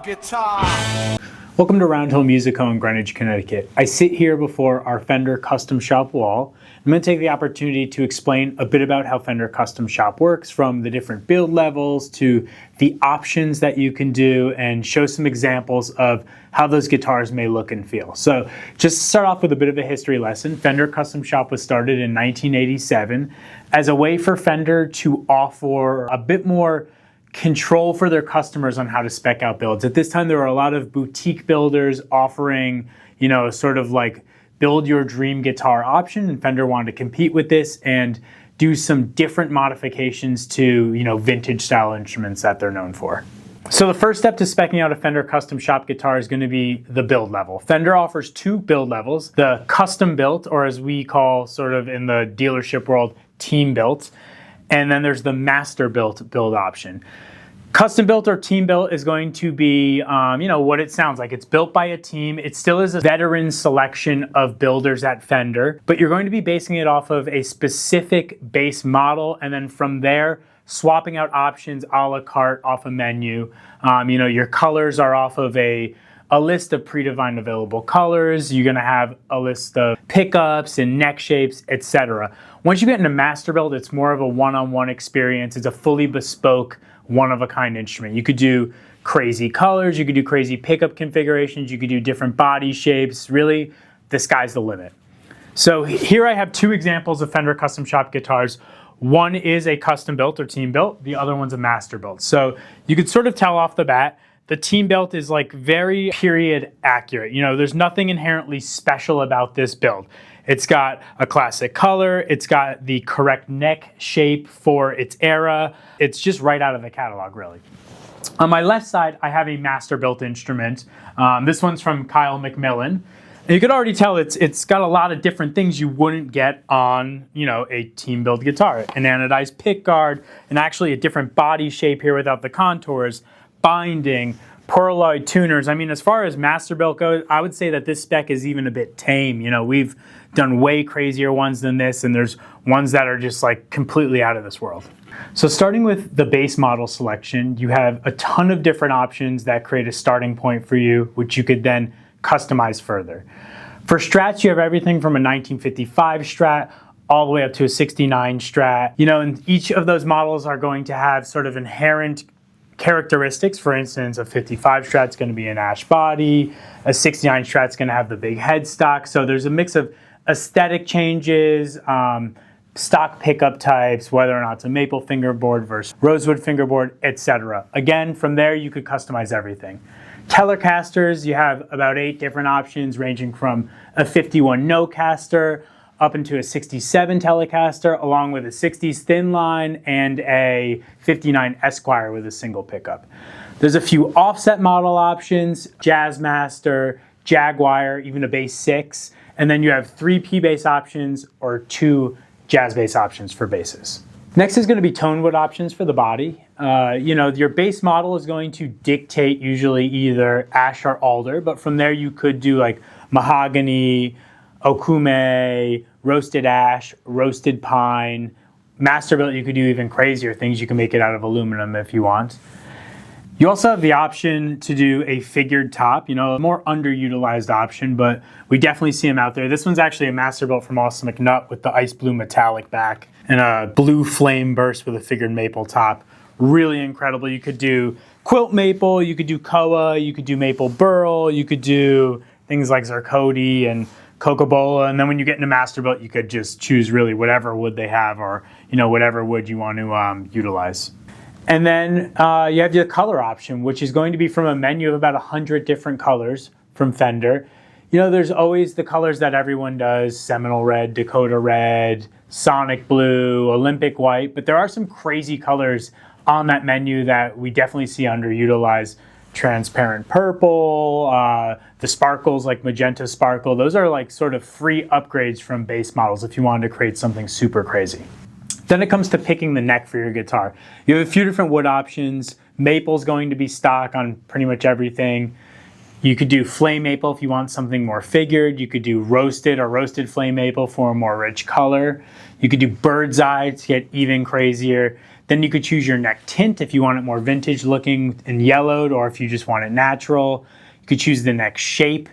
guitar. Welcome to Round Hill Music Co. in Greenwich, Connecticut. I sit here before our Fender Custom Shop wall. I'm going to take the opportunity to explain a bit about how Fender Custom Shop works, from the different build levels to the options that you can do, and show some examples of how those guitars may look and feel. So just to start off with a bit of a history lesson, Fender Custom Shop was started in 1987 as a way for Fender to offer a bit more control for their customers on how to spec out builds. At this time, there were a lot of boutique builders offering, sort of like build your dream guitar option, and Fender wanted to compete with this and do some different modifications to, vintage style instruments that they're known for. So the first step to speccing out a Fender Custom Shop guitar is going to be the build level. Fender offers two build levels: the custom built, or as we call sort of in the dealership world, team built. And then there's the Masterbuilt build option. Custom built or team built is going to be, what it sounds like. It's built by a team. It still is a veteran selection of builders at Fender, but you're going to be basing it off of a specific base model, and then from there, swapping out options a la carte off a menu. Your colors are off of a list of predefined available colors. You're gonna have a list of pickups and neck shapes, etc. Once you get into Masterbuilt, it's more of a one-on-one experience. It's a fully bespoke, one-of-a-kind instrument. You could do crazy colors, you could do crazy pickup configurations, you could do different body shapes. Really, the sky's the limit. So here I have two examples of Fender Custom Shop guitars. One is a custom built or team built, the other one's a Masterbuilt. So you could sort of tell off the bat, the team built is like very period accurate. There's nothing inherently special about this build. It's got a classic color, it's got the correct neck shape for its era. It's just right out of the catalog, really. On my left side, I have a Masterbuilt instrument. This one's from Kyle McMillan. And you could already tell it's got a lot of different things you wouldn't get on, a team build guitar. An anodized pick guard, and actually a different body shape here without the contours, binding, pearloid tuners. I mean, as far as Masterbuilt goes, I would say that this spec is even a bit tame. We've done way crazier ones than this, and there's ones that are just like completely out of this world. So starting with the base model selection, you have a ton of different options that create a starting point for you, which you could then customize further. For Strats, you have everything from a 1955 Strat all the way up to a 69 Strat. And each of those models are going to have sort of inherent characteristics. For instance, a 55 Strat's going to be an ash body, a 69 Strat's going to have the big headstock. So there's a mix of aesthetic changes, stock pickup types, whether or not it's a maple fingerboard versus rosewood fingerboard, etc. Again, from there you could customize everything. Telecasters, you have about 8 different options, ranging from a 51 no-caster up into a 67 Telecaster, along with a 60s thin line and a 59 Esquire with a single pickup. There's a few offset model options: Jazzmaster, Jaguar, even a bass 6, and then you have 3 P-bass options or 2 jazz bass options for basses. Next is going to be Tonewood Options for the body. Your base model is going to dictate usually either ash or alder, but from there you could do like mahogany, okume, roasted ash, roasted pine. Masterbuilt, you could do even crazier things. You can make it out of aluminum if you want. You also have the option to do a figured top, a more underutilized option, but we definitely see them out there. This one's actually a Masterbuilt from Austin McNutt with the ice blue metallic back and a blue flame burst with a figured maple top. Really incredible. You could do quilt maple, you could do koa, you could do maple burl, you could do things like zirconi and Coca-Cola, and then when you get into Masterbuilt, you could just choose really whatever wood they have, or whatever wood you want to utilize. And then you have your color option, which is going to be from a menu of about 100 different colors from Fender. There's always the colors that everyone does: Seminole Red, Dakota Red, Sonic Blue, Olympic White, but there are some crazy colors on that menu that we definitely see underutilized. Transparent purple, the sparkles like magenta sparkle. Those are like sort of free upgrades from base models if you wanted to create something super crazy. Then it comes to picking the neck for your guitar. You have a few different wood options. Maple's going to be stock on pretty much everything. You could do flame maple if you want something more figured. You could do roasted or roasted flame maple for a more rich color. You could do bird's eye to get even crazier. Then you could choose your neck tint if you want it more vintage looking and yellowed, or if you just want it natural. You could choose the neck shape,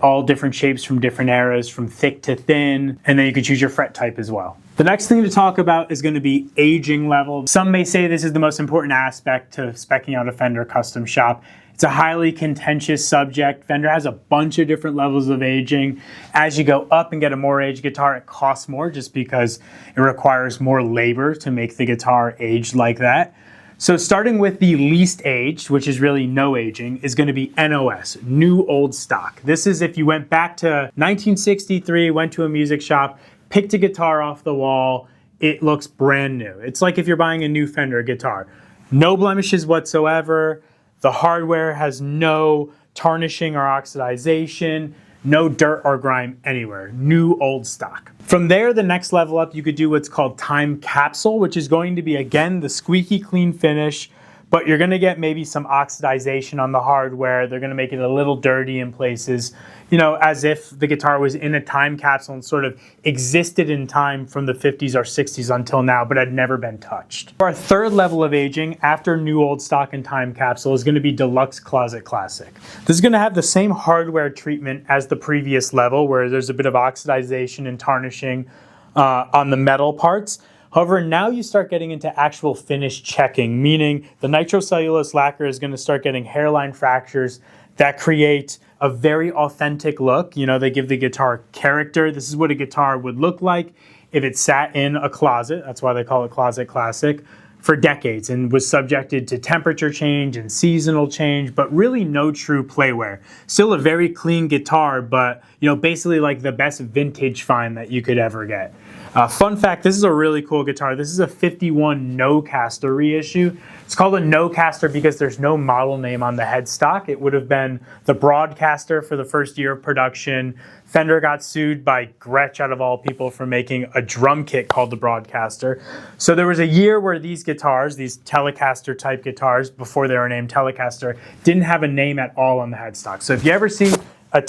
all different shapes from different eras, from thick to thin. And then you could choose your fret type as well. The next thing to talk about is going to be aging level. Some may say this is the most important aspect to speccing out a Fender Custom Shop. It's a highly contentious subject. Fender has a bunch of different levels of aging. As you go up and get a more aged guitar, it costs more just because it requires more labor to make the guitar aged like that. So starting with the least aged, which is really no aging, is going to be NOS, new old stock. This is if you went back to 1963, went to a music shop, picked a guitar off the wall, it looks brand new. It's like if you're buying a new Fender guitar. No blemishes whatsoever. The hardware has no tarnishing or oxidization, no dirt or grime anywhere. New old stock. From there, the next level up, you could do what's called Time Capsule, which is going to be, again, the squeaky clean finish, but you're going to get maybe some oxidization on the hardware. They're going to make it a little dirty in places, as if the guitar was in a time capsule and sort of existed in time from the 50s or 60s until now, but had never been touched. Our third level of aging after new old stock and time capsule is going to be Deluxe Closet Classic. This is going to have the same hardware treatment as the previous level, where there's a bit of oxidization and tarnishing on the metal parts. However, now you start getting into actual finish checking, meaning the nitrocellulose lacquer is going to start getting hairline fractures that create a very authentic look. They give the guitar character. This is what a guitar would look like if it sat in a closet. That's why they call it Closet Classic, for decades, and was subjected to temperature change and seasonal change, but really no true play wear. Still a very clean guitar, but basically like the best vintage find that you could ever get. Fun fact, this is a really cool guitar. This is a 51 No-Caster reissue. It's called a No-Caster because there's no model name on the headstock. It would have been the Broadcaster for the first year of production. Fender got sued by Gretsch, out of all people, for making a drum kit called the Broadcaster. So there was a year where these guitars, these Telecaster type guitars, before they were named Telecaster, didn't have a name at all on the headstock. So if you ever see a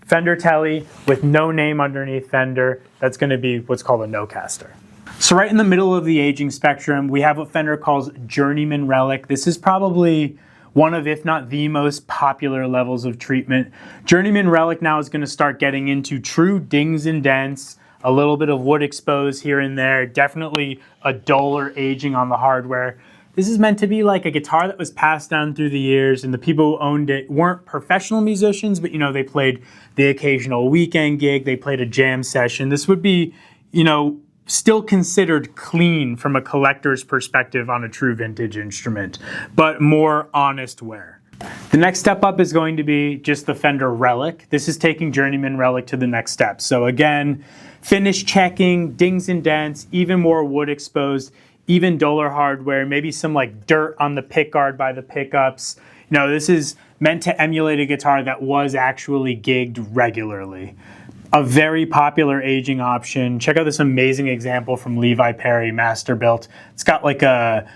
Fender Tele with no name underneath Fender, that's going to be what's called a No-Caster. So right in the middle of the aging spectrum, we have what Fender calls Journeyman Relic. This is probably one of, if not the most popular levels of treatment. Journeyman Relic now is going to start getting into true dings and dents, a little bit of wood exposed here and there, definitely a duller aging on the hardware. This is meant to be like a guitar that was passed down through the years, and the people who owned it weren't professional musicians, but they played the occasional weekend gig, they played a jam session. This would be, still considered clean from a collector's perspective on a true vintage instrument, but more honest wear. The next step up is going to be just the Fender Relic. This is taking Journeyman Relic to the next step. So again, finish checking, dings and dents, even more wood exposed, even duller hardware, maybe some like dirt on the pickguard by the pickups. This is meant to emulate a guitar that was actually gigged regularly. A very popular aging option. Check out this amazing example from Levi Perry, Masterbuilt. It's got like a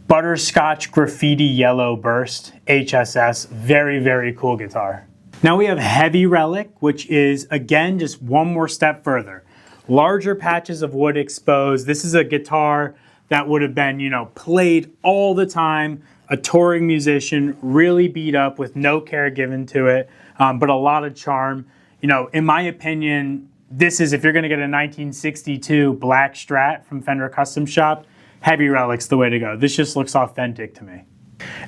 butterscotch graffiti yellow burst, HSS. Very, very cool guitar. Now we have Heavy Relic, which is, again, just one more step further. Larger patches of wood exposed. This is a guitar that would have been, played all the time, a touring musician, really beat up with no care given to it, but a lot of charm. In my opinion, this is, if you're going to get a 1962 black Strat from Fender Custom Shop, Heavy Relic's the way to go. This just looks authentic to me.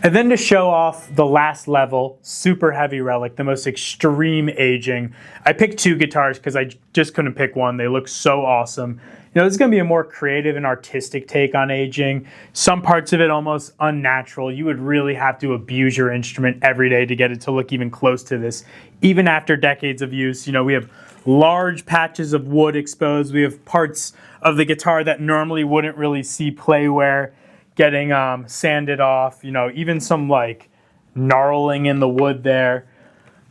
And then to show off the last level, Super Heavy Relic, the most extreme aging, I picked two guitars because I just couldn't pick one. They look so awesome. This is going to be a more creative and artistic take on aging. Some parts of it almost unnatural. You would really have to abuse your instrument every day to get it to look even close to this. Even after decades of use, we have large patches of wood exposed. We have parts of the guitar that normally wouldn't really see play wear getting sanded off. Even some like gnarling in the wood there.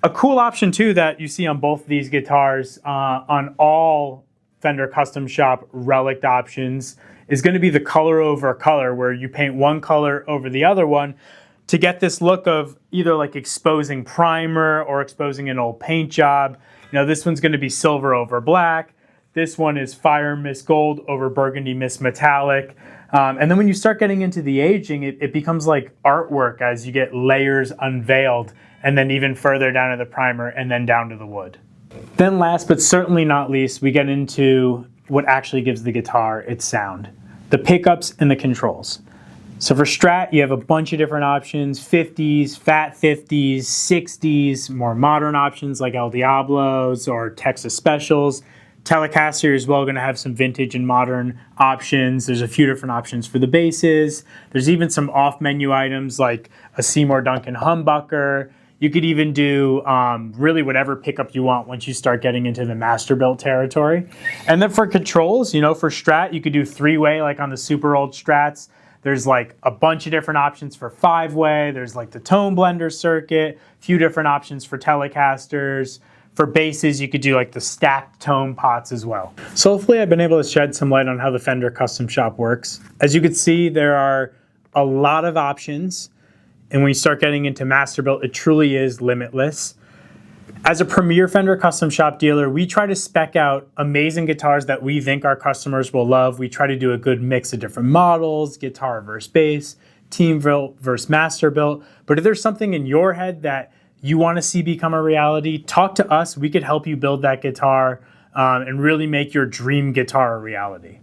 A cool option too that you see on both of these guitars, on all Fender Custom Shop Relic options, is going to be the color over color, where you paint one color over the other one to get this look of either like exposing primer or exposing an old paint job. This one's going to be silver over black. This one is fire mist gold over burgundy mist metallic. And then when you start getting into the aging, it becomes like artwork as you get layers unveiled, and then even further down to the primer and then down to the wood. Then last but certainly not least, we get into what actually gives the guitar its sound: the pickups and the controls. So for Strat, you have a bunch of different options: 50s, fat 50s, 60s, more modern options like El Diablos or Texas Specials. Telecaster as well, going to have some vintage and modern options. There's a few different options for the basses. There's even some off-menu items like a Seymour Duncan humbucker. You could even do really whatever pickup you want once you start getting into the Masterbuilt territory. And then for controls, for Strat, you could do 3-way like on the super old Strats. There's like a bunch of different options for 5-way. There's like the tone blender circuit, a few different options for Telecasters. For basses, you could do like the stacked tone pots as well. So hopefully I've been able to shed some light on how the Fender Custom Shop works. As you can see, there are a lot of options. And when you start getting into Masterbuilt, it truly is limitless. As a premier Fender Custom Shop dealer, we try to spec out amazing guitars that we think our customers will love. We try to do a good mix of different models: guitar versus bass, team built versus Masterbuilt. But if there's something in your head that you want to see become a reality, talk to us. We could help you build that guitar and really make your dream guitar a reality.